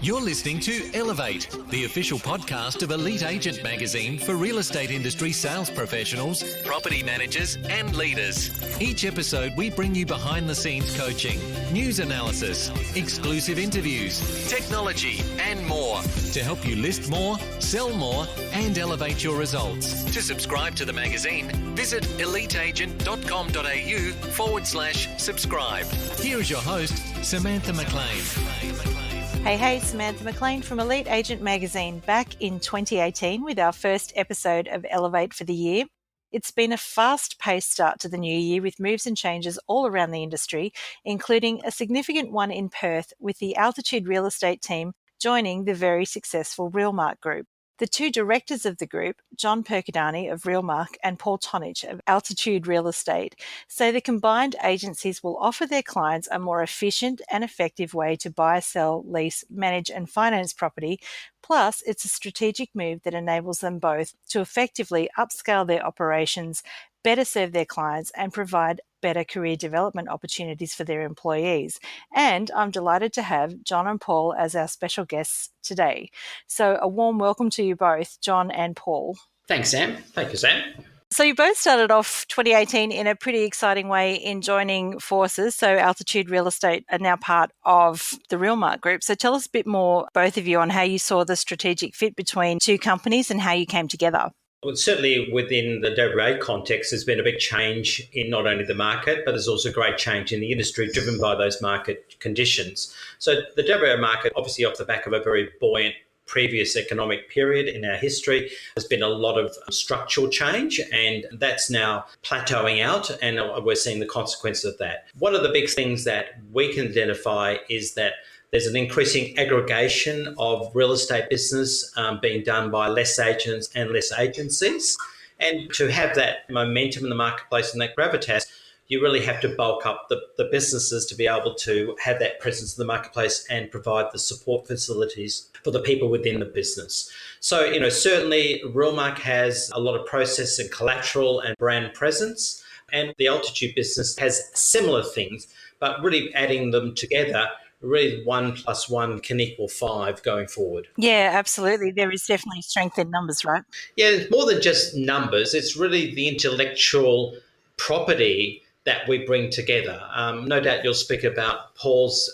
You're listening to Elevate, the official podcast of Elite Agent magazine for real estate industry sales professionals, property managers, and leaders. Each episode, we bring you behind the scenes coaching, news analysis, exclusive interviews, technology, and more to help you list more, sell more, and elevate your results. To subscribe to the magazine, visit eliteagent.com.au/subscribe. Here is your host, Samantha McLean. Hey, Samantha McLean from Elite Agent magazine, back in 2018 with our first episode of Elevate for the year. It's been a fast-paced start to the new year with moves and changes all around the industry, including a significant one in Perth with the Altitude real estate team joining the very successful Realmark group. The two directors of the group, John Percudani of Realmark and Paul Tonich of Altitude Real Estate, say the combined agencies will offer their clients a more efficient and effective way to buy, sell, lease, manage and finance property. Plus, it's a strategic move that enables them both to effectively upscale their operations, better serve their clients and provide better career development opportunities for their employees. And I'm delighted to have John and Paul as our special guests today. So a warm welcome to you both, John and Paul. Thanks, Sam. Thank you, Sam. So you both started off 2018 in a pretty exciting way in joining forces. So Altitude Real Estate are now part of the Realmark group. So tell us a bit more, both of you, on how you saw the strategic fit between two companies and how you came together. Well, certainly within the WA context, there's been a big change in not only the market, but there's also great change in the industry driven by those market conditions. So the WA market, obviously off the back of a very buoyant previous economic period in our history, there's been a lot of structural change, and that's now plateauing out, and we're seeing the consequences of that. One of the big things that we can identify is that there's an increasing aggregation of real estate business being done by less agents and less agencies. And to have that momentum in the marketplace and that gravitas, you really have to bulk up the businesses to be able to have that presence in the marketplace and provide the support facilities for the people within the business. So, certainly Realmark has a lot of process and collateral and brand presence, and the Altitude business has similar things, but really adding them together, really 1 + 1 can equal 5 going forward. Yeah, absolutely. There is definitely strength in numbers, right? Yeah, it's more than just numbers. It's really the intellectual property that we bring together. No doubt you'll speak about Paul's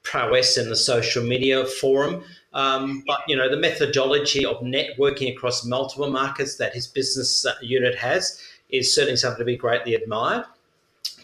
prowess in the social media forum, but the methodology of networking across multiple markets that his business unit has is certainly something to be greatly admired.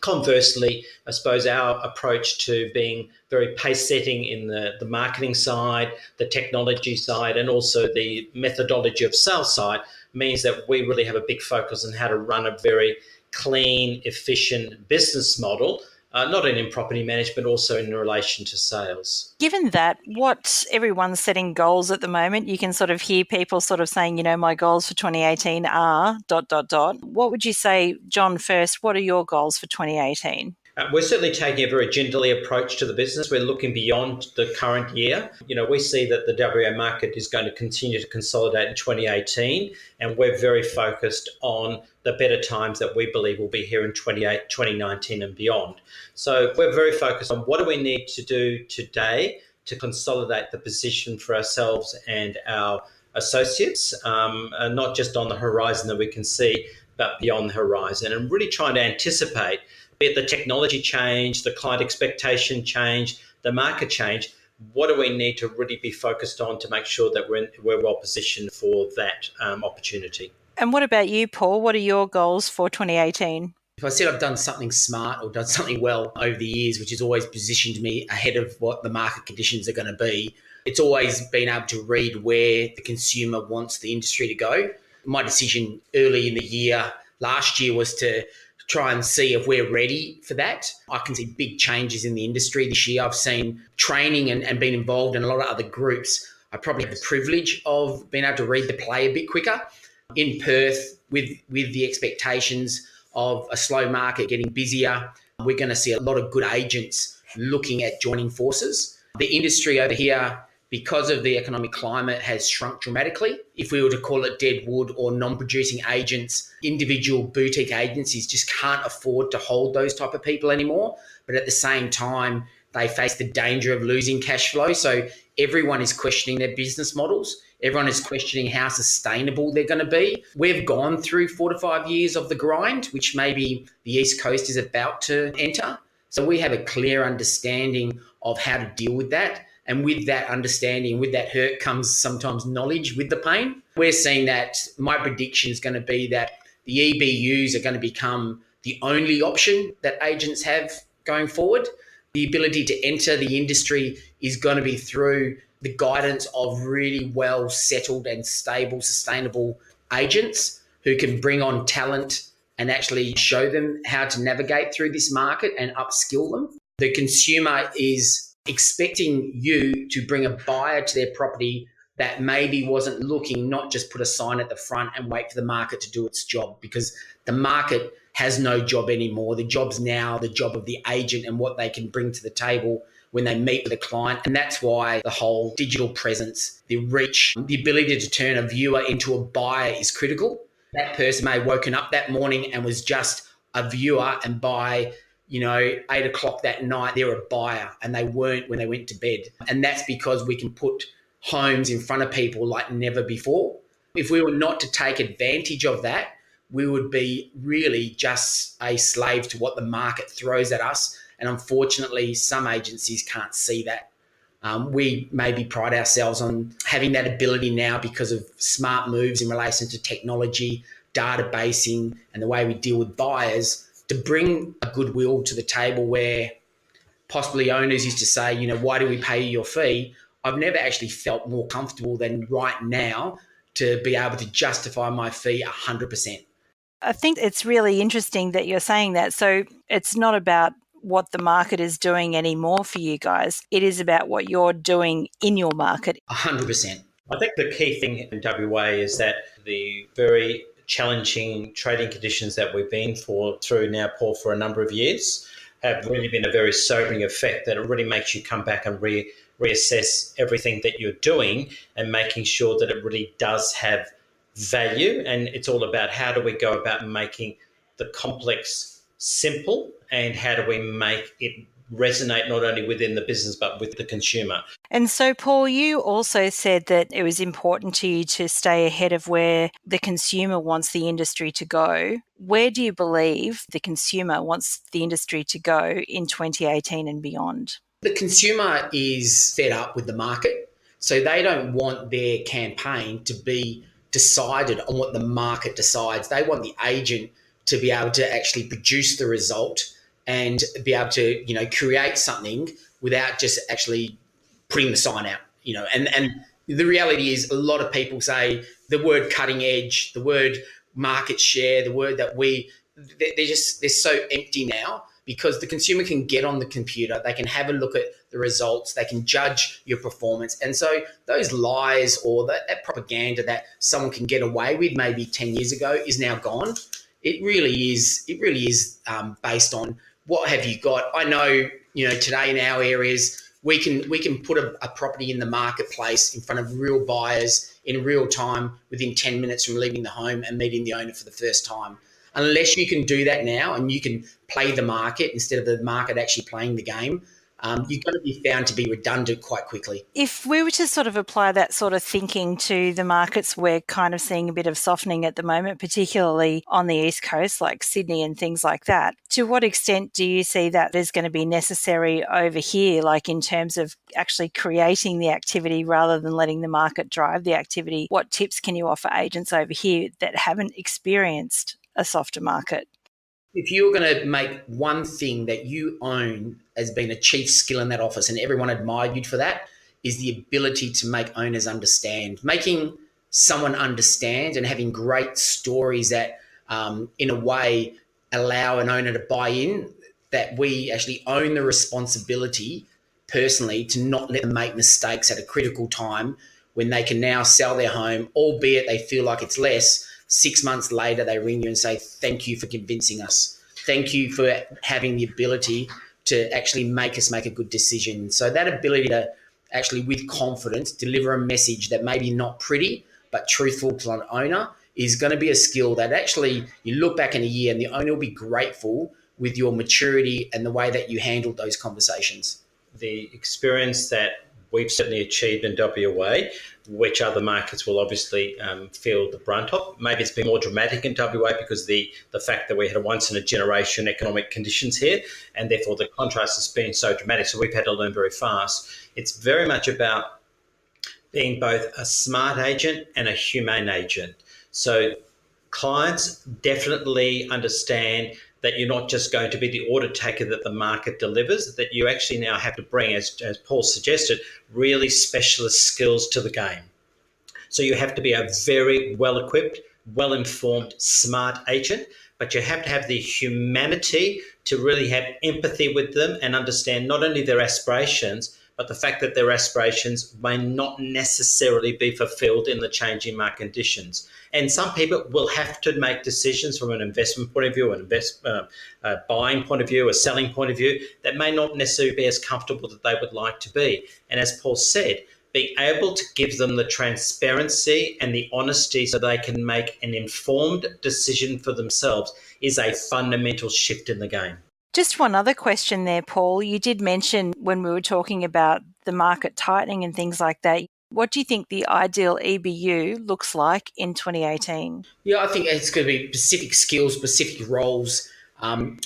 Conversely, I suppose our approach to being very pace-setting in the marketing side, the technology side, and also the methodology of sales side means that we really have a big focus on how to run a very clean, efficient business model, not only in property management, but also in relation to sales. Given that, what everyone's setting goals at the moment, you can sort of hear people sort of saying, my goals for 2018 are ... What would you say, John, first? What are your goals for 2018? We're certainly taking a very gingerly approach to the business. We're looking beyond the current year. We see that the WA market is going to continue to consolidate in 2018, and we're very focused on the better times that we believe will be here in 2019 and beyond. So we're very focused on what do we need to do today to consolidate the position for ourselves and our associates, not just on the horizon that we can see, but beyond the horizon, and really trying to anticipate be it the technology change, the client expectation change, the market change. What do we need to really be focused on to make sure that we're well positioned for that opportunity? And what about you, Paul? What are your goals for 2018? If I said I've done something smart or done something well over the years, which has always positioned me ahead of what the market conditions are going to be, it's always been able to read where the consumer wants the industry to go. My decision early in the year, last year, was to try and see if we're ready for that. I can see big changes in the industry this year. I've seen training and been involved in a lot of other groups. I probably have the privilege of being able to read the play a bit quicker. In Perth, with the expectations of a slow market getting busier, we're going to see a lot of good agents looking at joining forces. The industry over here, because of the economic climate, has shrunk dramatically. If we were to call it dead wood or non-producing agents, individual boutique agencies just can't afford to hold those type of people anymore. But at the same time, they face the danger of losing cash flow. So everyone is questioning their business models. Everyone is questioning how sustainable they're going to be. We've gone through 4 to 5 years of the grind, which maybe the East Coast is about to enter. So we have a clear understanding of how to deal with that. And with that understanding, with that hurt comes sometimes knowledge with the pain. We're seeing that my prediction is going to be that the EBUs are going to become the only option that agents have going forward. The ability to enter the industry is going to be through the guidance of really well settled and stable, sustainable agents who can bring on talent and actually show them how to navigate through this market and upskill them. The consumer is expecting you to bring a buyer to their property that maybe wasn't looking, not just put a sign at the front and wait for the market to do its job, because the market has no job anymore. The job's now the job of the agent and what they can bring to the table when they meet with a client. And that's why the whole digital presence, the reach, the ability to turn a viewer into a buyer is critical. That person may have woken up that morning and was just a viewer, and by 8 o'clock that night, they're a buyer, and they weren't when they went to bed. And that's because we can put homes in front of people like never before. If we were not to take advantage of that, we would be really just a slave to what the market throws at us. And unfortunately, some agencies can't see that. We maybe pride ourselves on having that ability now because of smart moves in relation to technology, databasing, and the way we deal with buyers to bring a goodwill to the table where possibly owners used to say, why do we pay you your fee? I've never actually felt more comfortable than right now to be able to justify my fee 100%. I think it's really interesting that you're saying that. So it's not about what the market is doing anymore for you guys. It is about what you're doing in your market. 100%. I think the key thing in WA is that the very challenging trading conditions that we've been through now, Paul, for a number of years have really been a very sobering effect that it really makes you come back and reassess everything that you're doing and making sure that it really does have value. And it's all about how do we go about making the complex simple and how do we make it resonate not only within the business but with the consumer. And so, Paul, you also said that it was important to you to stay ahead of where the consumer wants the industry to go. Where do you believe the consumer wants the industry to go in 2018 and beyond? The consumer is fed up with the market, so they don't want their campaign to be decided on what the market decides. They want the agent to be able to actually produce the result and be able to, create something without just actually putting the sign out, and the reality is a lot of people say the word cutting edge, the word market share, the word that they're so empty now because the consumer can get on the computer, they can have a look at the results, they can judge your performance. And so those lies or that propaganda that someone can get away with maybe 10 years ago is now gone. It really is based on what have you got. I know, today in our areas, we can put a property in the marketplace in front of real buyers in real time within 10 minutes from leaving the home and meeting the owner for the first time. Unless you can do that now and you can play the market instead of the market actually playing the game, you're going to be found to be redundant quite quickly. If we were to sort of apply that sort of thinking to the markets, we're kind of seeing a bit of softening at the moment, particularly on the East Coast, like Sydney and things like that. To what extent do you see that is going to be necessary over here, like in terms of actually creating the activity rather than letting the market drive the activity? What tips can you offer agents over here that haven't experienced a softer market? If you're going to make one thing that you own as being a chief skill in that office and everyone admired you for that, is the ability to make owners understand. Making someone understand and having great stories that in a way allow an owner to buy in, that we actually own the responsibility personally to not let them make mistakes at a critical time when they can now sell their home, albeit they feel like it's less. 6 months later, they ring you and say, thank you for convincing us. Thank you for having the ability to actually make us make a good decision. So that ability to actually, with confidence, deliver a message that maybe not pretty, but truthful to an owner is going to be a skill that actually you look back in a year and the owner will be grateful with your maturity and the way that you handled those conversations. the experience that we've certainly achieved in WA, which other markets will obviously feel the brunt of. Maybe it's been more dramatic in WA because the fact that we had a once-in-a-generation economic conditions here, and therefore the contrast has been so dramatic. So we've had to learn very fast. It's very much about being both a smart agent and a humane agent. So clients definitely understand that you're not just going to be the order taker that the market delivers, that you actually now have to bring, as Paul suggested, really specialist skills to the game. So you have to be a very well-equipped, well-informed, smart agent, but you have to have the humanity to really have empathy with them and understand not only their aspirations, but the fact that their aspirations may not necessarily be fulfilled in the changing market conditions. And some people will have to make decisions from an investment point of view, a buying point of view, a selling point of view, that may not necessarily be as comfortable that they would like to be. And as Paul said, being able to give them the transparency and the honesty so they can make an informed decision for themselves is a fundamental shift in the game. Just one other question there, Paul. You did mention when we were talking about the market tightening and things like that. What do you think the ideal EBU looks like in 2018? Yeah, I think it's going to be specific skills, specific roles.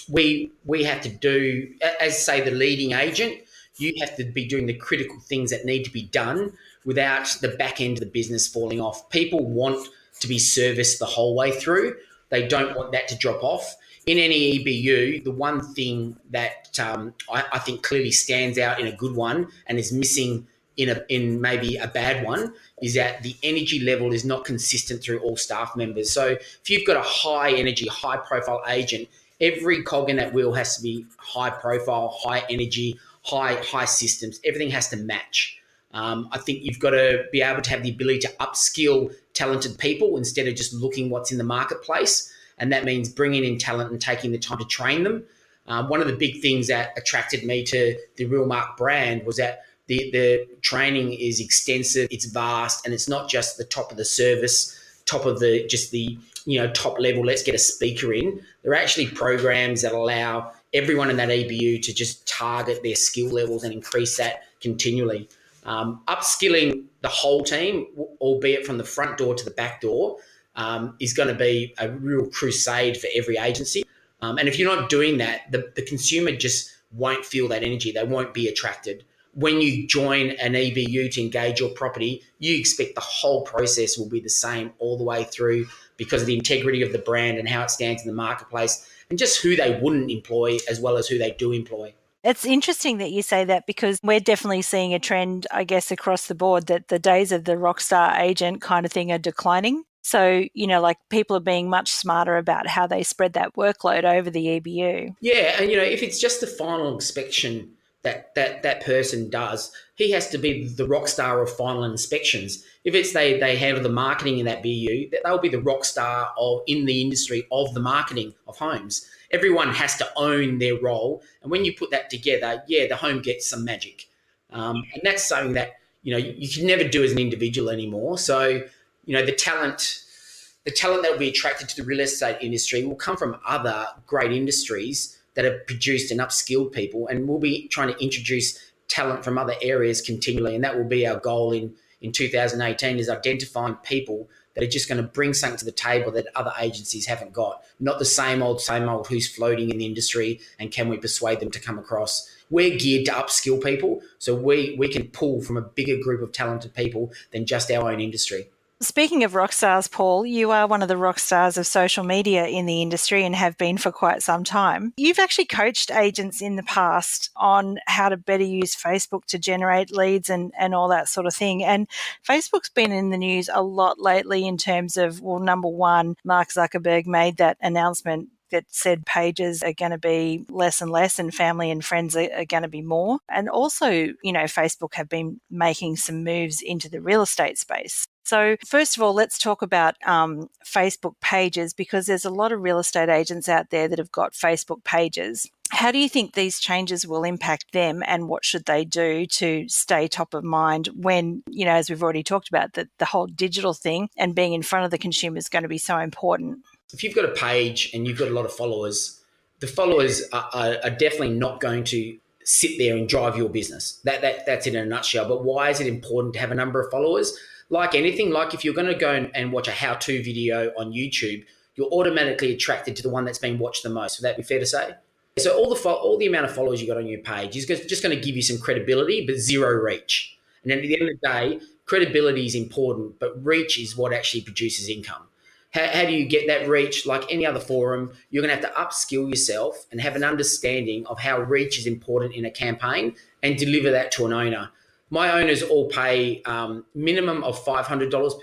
We have to do, as say the leading agent, you have to be doing the critical things that need to be done without the back end of the business falling off. People want to be serviced the whole way through. They don't want that to drop off. In any EBU, the one thing that I think clearly stands out in a good one and is missing in maybe a bad one is that the energy level is not consistent through all staff members. So if you've got a high energy, high profile agent, every cog in that wheel has to be high profile, high energy, high systems. Everything has to match. I think you've got to be able to have the ability to upskill talented people instead of just looking what's in the marketplace. And that means bringing in talent and taking the time to train them. One of the big things that attracted me to the Realmark brand was that the training is extensive, it's vast, and it's not just the top of the service, top of the top level, let's get a speaker in. There are actually programs that allow everyone in that EBU to just target their skill levels and increase that continually. Upskilling the whole team, albeit from the front door to the back door, is going to be a real crusade for every agency. And if you're not doing that, the consumer just won't feel that energy. They won't be attracted. When you join an EBU to engage your property, you expect the whole process will be the same all the way through because of the integrity of the brand and how it stands in the marketplace and just who they wouldn't employ as well as who they do employ. It's interesting that you say that because we're definitely seeing a trend, I guess, across the board that the days of the rockstar agent kind of thing are declining. So, like people are being much smarter about how they spread that workload over the EBU. Yeah, and if it's just the final inspection that person does, he has to be the rock star of final inspections. If it's they handle the marketing in that BU, they'll be the rock star in the industry of the marketing of homes. Everyone has to own their role, and when you put that together, the home gets some magic, and that's something that you can never do as an individual anymore. So the talent that will be attracted to the real estate industry will come from other great industries that have produced and upskilled people, and we'll be trying to introduce talent from other areas continually, and that will be our goal in 2018 is identifying people that are just going to bring something to the table that other agencies haven't got. Not the same old who's floating in the industry and can we persuade them to come across. We're geared to upskill people, so we can pull from a bigger group of talented people than just our own industry. Speaking of rock stars, Paul, you are one of the rock stars of social media in the industry and have been for quite some time. You've actually coached agents in the past on how to better use Facebook to generate leads and all that sort of thing. And Facebook's been in the news a lot lately in terms of, well, number one, Mark Zuckerberg made that announcement that said pages are going to be less and less and family and friends are going to be more. And also, Facebook have been making some moves into the real estate space. So first of all, let's talk about Facebook pages because there's a lot of real estate agents out there that have got Facebook pages. How do you think these changes will impact them and what should they do to stay top of mind when, as we've already talked about, the whole digital thing and being in front of the consumer is going to be so important? If you've got a page and you've got a lot of followers, the followers are definitely not going to sit there and drive your business. That's in a nutshell. But why is it important to have a number of followers? Like anything, like if you're going to go and watch a how-to video on YouTube, you're automatically attracted to the one that's been watched the most. Would that be fair to say? So all the amount of followers you got on your page is just going to give you some credibility, but zero reach. And then at the end of the day, credibility is important, but reach is what actually produces income. How do you get that reach? Like any other forum, you're going to have to upskill yourself and have an understanding of how reach is important in a campaign and deliver that to an owner. My owners all pay minimum of $500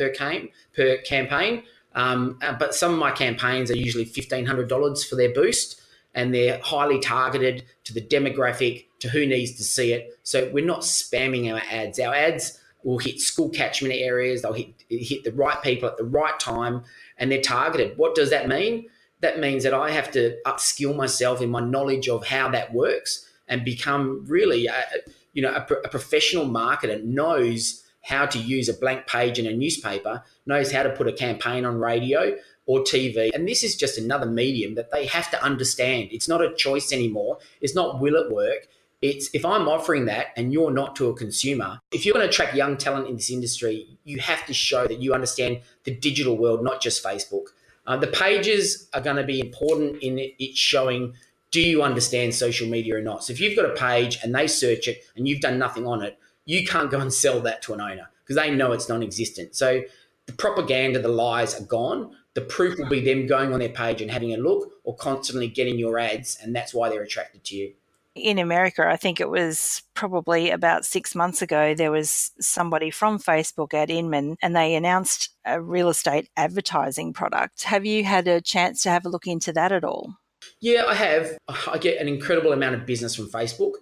per campaign, but some of my campaigns are usually $1,500 for their boost, and they're highly targeted to the demographic, to who needs to see it. So we're not spamming our ads. Our ads will hit school catchment areas. They'll hit the right people at the right time, and they're targeted. What does that mean? That means that I have to upskill myself in my knowledge of how that works and become really a professional marketer, knows how to use a blank page in a newspaper, knows how to put a campaign on radio or TV. And this is just another medium that they have to understand. It's not a choice anymore. It's not will it work. It's if I'm offering that and you're not to a consumer, if you're going to attract young talent in this industry, you have to show that you understand the digital world, not just Facebook. The pages are going to be important in it showing, do you understand social media or not? So if you've got a page and they search it and you've done nothing on it, you can't go and sell that to an owner because they know it's non-existent. So the propaganda, the lies are gone. The proof will be them going on their page and having a look or constantly getting your ads, and that's why they're attracted to you. In America, I think it was probably about 6 months ago, there was somebody from Facebook at Inman and they announced a real estate advertising product. Have you had a chance to have a look into that at all? Yeah, I have. I get an incredible amount of business from Facebook,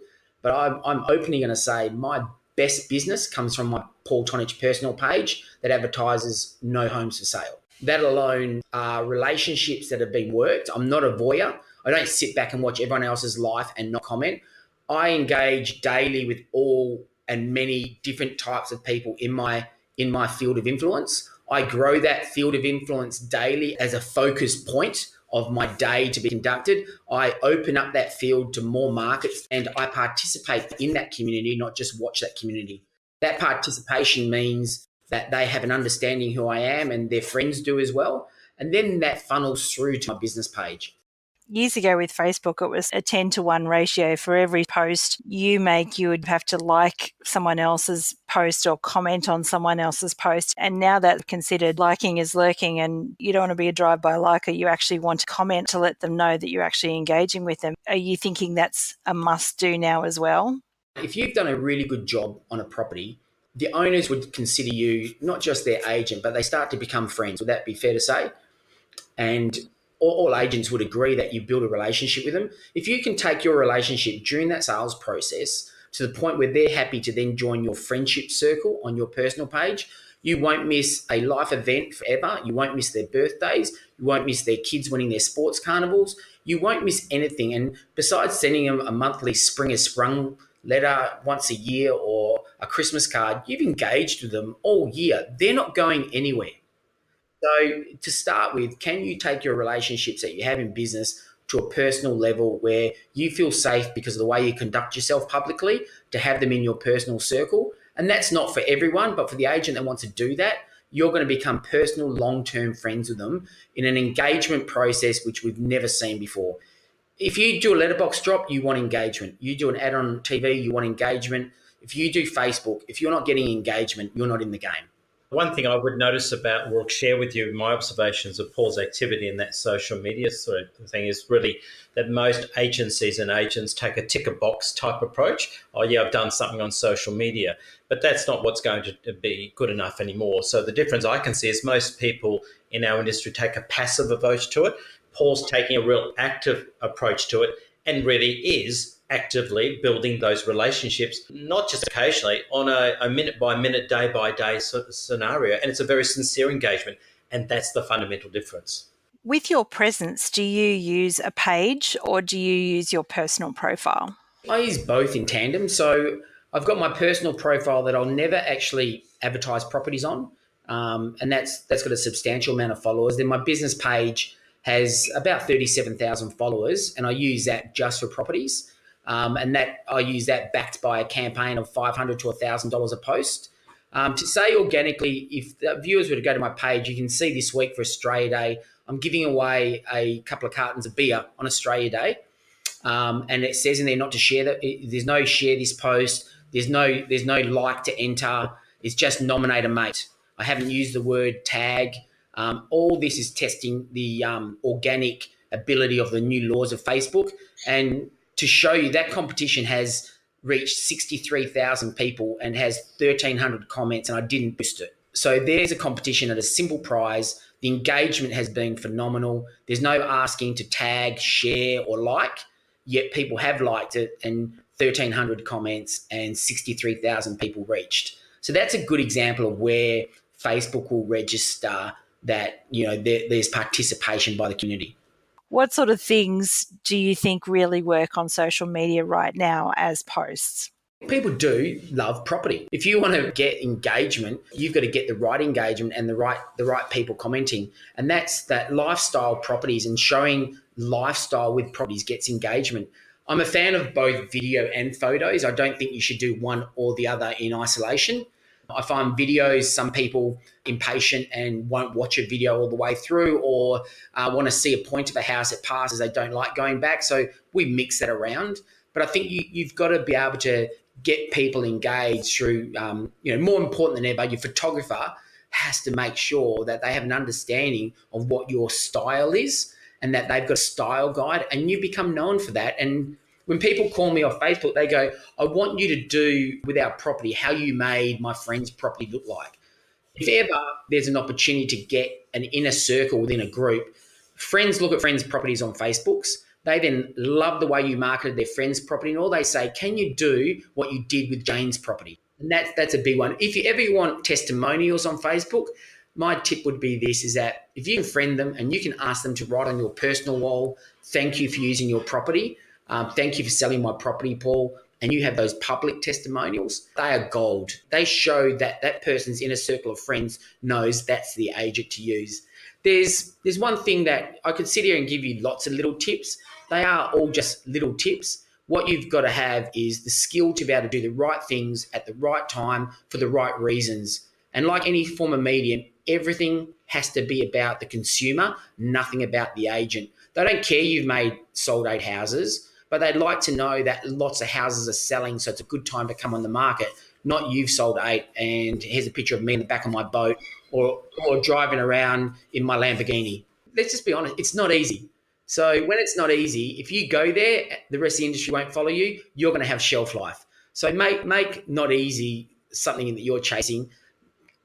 but I'm openly going to say my best business comes from my Paul Tonich personal page that advertises no homes for sale. That alone are relationships that have been worked. I'm not a voyeur. I don't sit back and watch everyone else's life and not comment. I engage daily with all and many different types of people in my field of influence. I grow that field of influence daily as a focus point of my day to be conducted. I open up that field to more markets and I participate in that community, not just watch that community. That participation means that they have an understanding who I am and their friends do as well. And then that funnels through to my business page. Years ago with Facebook, it was a 10-to-1 ratio. For every post you make, you would have to like someone else's post or comment on someone else's post. And now that's considered liking is lurking, and you don't want to be a drive-by liker. You actually want to comment to let them know that you're actually engaging with them. Are you thinking that's a must-do now as well? If you've done a really good job on a property, the owners would consider you not just their agent, but they start to become friends. Would that be fair to say? And all agents would agree that you build a relationship with them. If you can take your relationship during that sales process to the point where they're happy to then join your friendship circle on your personal page, you won't miss a life event forever. You won't miss their birthdays. You won't miss their kids winning their sports carnivals. You won't miss anything. And besides sending them a monthly Spring has Sprung letter once a year or a Christmas card, you've engaged with them all year. They're not going anywhere. So to start with, can you take your relationships that you have in business to a personal level where you feel safe because of the way you conduct yourself publicly to have them in your personal circle? And that's not for everyone, but for the agent that wants to do that, you're going to become personal, long-term friends with them in an engagement process which we've never seen before. If you do a letterbox drop, you want engagement. You do an ad on TV, you want engagement. If you do Facebook, if you're not getting engagement, you're not in the game. One thing I would notice about, or share with you my observations of Paul's activity in that social media sort of thing is really that most agencies and agents take a ticker box type approach. Oh yeah, I've done something on social media, but that's not what's going to be good enough anymore. So the difference I can see is most people in our industry take a passive approach to it. Paul's taking a real active approach to it and really is actively building those relationships, not just occasionally, on a minute-by-minute, day-by-day sort of scenario. And it's a very sincere engagement. And that's the fundamental difference. With your presence, do you use a page or do you use your personal profile? I use both in tandem. So I've got my personal profile that I'll never actually advertise properties on. And that's got a substantial amount of followers. Then my business page has about 37,000 followers, and I use that just for properties. And that I use that backed by a campaign of $500 to $1,000 a post. To say organically, if the viewers were to go to my page, you can see this week for Australia Day, I'm giving away a couple of cartons of beer on Australia Day. And it says in there not to share that. There's no share this post. There's no like to enter. It's just nominate a mate. I haven't used the word tag. All this is testing the organic ability of the new laws of Facebook. And to show you that competition has reached 63,000 people and has 1,300 comments, and I didn't boost it. So there's a competition at a simple prize. The engagement has been phenomenal. There's no asking to tag, share, or like, yet people have liked it, and 1,300 comments and 63,000 people reached. So that's a good example of where Facebook will register that, there's participation by the community. What sort of things do you think really work on social media right now as posts? People do love property. If you want to get engagement, you've got to get the right engagement and the right people commenting. And that's that lifestyle properties, and showing lifestyle with properties gets engagement. I'm a fan of both video and photos. I don't think you should do one or the other in isolation. I find videos, some people impatient and won't watch a video all the way through, or want to see a point of a house that passes. They don't like going back. So we mix that around. But I think you've got to be able to get people engaged through, more important than ever, your photographer has to make sure that they have an understanding of what your style is, and that they've got a style guide, and you become known for that. And when people call me off Facebook, they go, I want you to do with our property how you made my friend's property look like. If ever there's an opportunity to get an inner circle within a group, friends look at friends' properties on Facebooks. They then love the way you marketed their friend's property, and all they say, can you do what you did with Jane's property? And that's a big one. If you ever want testimonials on Facebook, my tip would be this, is that if you can friend them and you can ask them to write on your personal wall, thank you for using your property, thank you for selling my property, Paul, and you have those public testimonials, they are gold. They show that that person's inner circle of friends knows that's the agent to use. There's one thing that I could sit here and give you lots of little tips. They are all just little tips. What you've got to have is the skill to be able to do the right things at the right time for the right reasons. And like any form of medium, everything has to be about the consumer, nothing about the agent. They don't care you've sold 8 houses, but they'd like to know that lots of houses are selling, so it's a good time to come on the market, not you've sold 8 and here's a picture of me in the back of my boat or driving around in my Lamborghini. Let's just be honest, it's not easy. So when it's not easy, if you go there, the rest of the industry won't follow you, you're going to have shelf life. So make not easy something that you're chasing.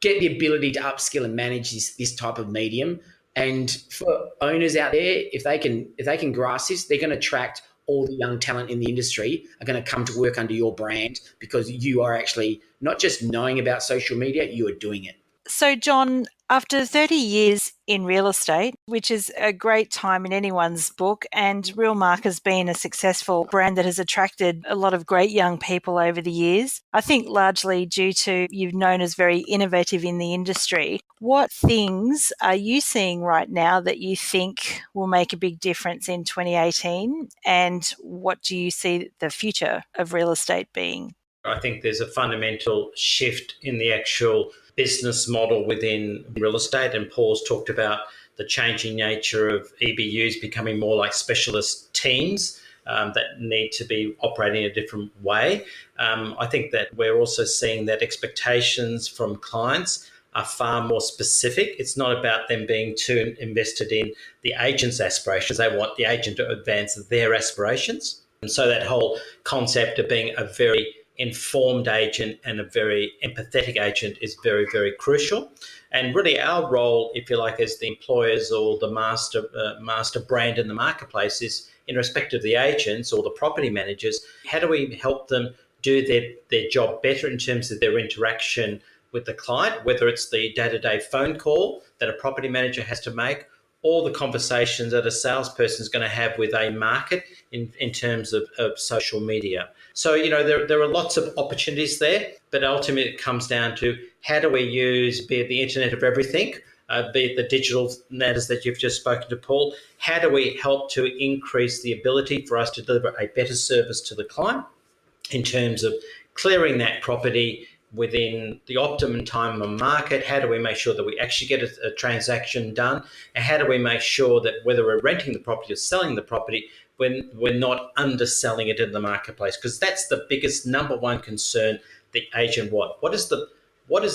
Get the ability to upskill and manage this type of medium. And for owners out there, if they can grasp this, they're going to attract all the young talent in the industry are going to come to work under your brand, because you are actually not just knowing about social media, you are doing it. So, John, after 30 years in real estate, which is a great time in anyone's book, and Realmark has been a successful brand that has attracted a lot of great young people over the years, I think largely due to you've known as very innovative in the industry. What things are you seeing right now that you think will make a big difference in 2018? And what do you see the future of real estate being? I think there's a fundamental shift in the actual business model within real estate, and Paul's talked about the changing nature of EBUs becoming more like specialist teams that need to be operating in a different way. I think that we're also seeing that expectations from clients are far more specific. It's not about them being too invested in the agent's aspirations. They want the agent to advance their aspirations. And so that whole concept of being a very informed agent and a very empathetic agent is very, very crucial. And really our role, if you like, as the employers or the master brand in the marketplace is, in respect of the agents or the property managers, how do we help them do their job better in terms of their interaction with the client, whether it's the day-to-day phone call that a property manager has to make, or the conversations that a salesperson is going to have with a market in terms of social media. So, there are lots of opportunities there, but ultimately it comes down to how do we use, be it the internet of everything, be it the digital matters that you've just spoken to Paul. How do we help to increase the ability for us to deliver a better service to the client in terms of clearing that property within the optimum time on market? How do we make sure that we actually get a transaction done? And how do we make sure that whether we're renting the property or selling the property, when we're not underselling it in the marketplace? Because that's the biggest number one concern the agent wants. What is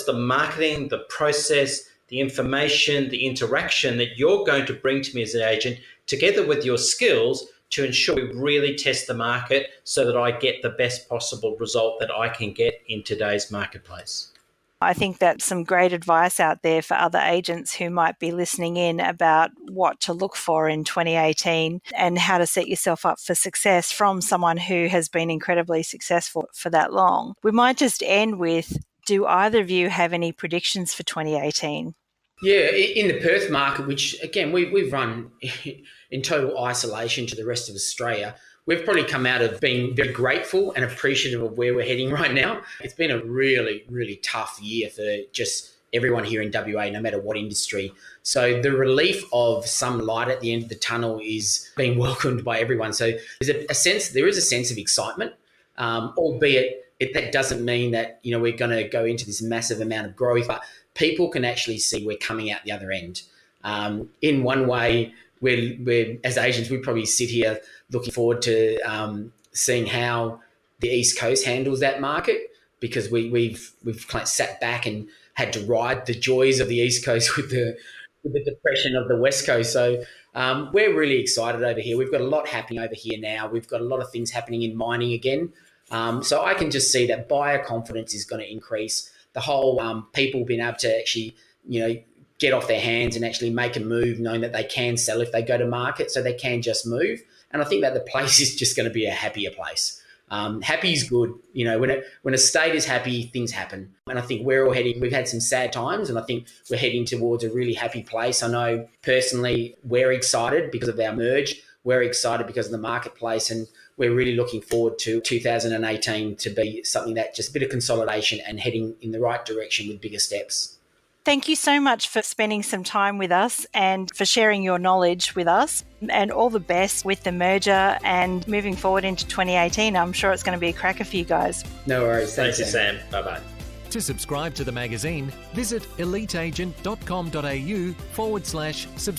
the marketing, the process, the information, the interaction that you're going to bring to me as an agent, together with your skills, to ensure we really test the market so that I get the best possible result that I can get in today's marketplace? I think that's some great advice out there for other agents who might be listening in about what to look for in 2018 and how to set yourself up for success from someone who has been incredibly successful for that long. We might just end with, do either of you have any predictions for 2018? Yeah, in the Perth market, which again we've run in total isolation to the rest of Australia, we've probably come out of being very grateful and appreciative of where we're heading right now. It's been a really, really tough year for just everyone here in WA, no matter what industry. So the relief of some light at the end of the tunnel is being welcomed by everyone. So there is a sense of excitement, albeit that doesn't mean that we're going to go into this massive amount of growth, but people can actually see we're coming out the other end. In one way, we're as agents, we probably sit here looking forward to seeing how the East Coast handles that market, because we've kind of sat back and had to ride the joys of the East Coast with the depression of the West Coast. So we're really excited over here. We've got a lot happening over here now. We've got a lot of things happening in mining again. So I can just see that buyer confidence is going to increase. The whole people being able to actually, get off their hands and actually make a move, knowing that they can sell if they go to market, so they can just move. And I think that the place is just going to be a happier place. Happy is good. When a state is happy, things happen. And I think we're all we've had some sad times, and I think we're heading towards a really happy place. I know personally we're excited because of our merge. We're excited because of the marketplace, and we're really looking forward to 2018 to be something that just a bit of consolidation and heading in the right direction with bigger steps. Thank you so much for spending some time with us and for sharing your knowledge with us, and all the best with the merger and moving forward into 2018. I'm sure it's going to be a cracker for you guys. No worries. Thank you, Sam. Bye-bye. To subscribe to the magazine, visit eliteagent.com.au/subscribe.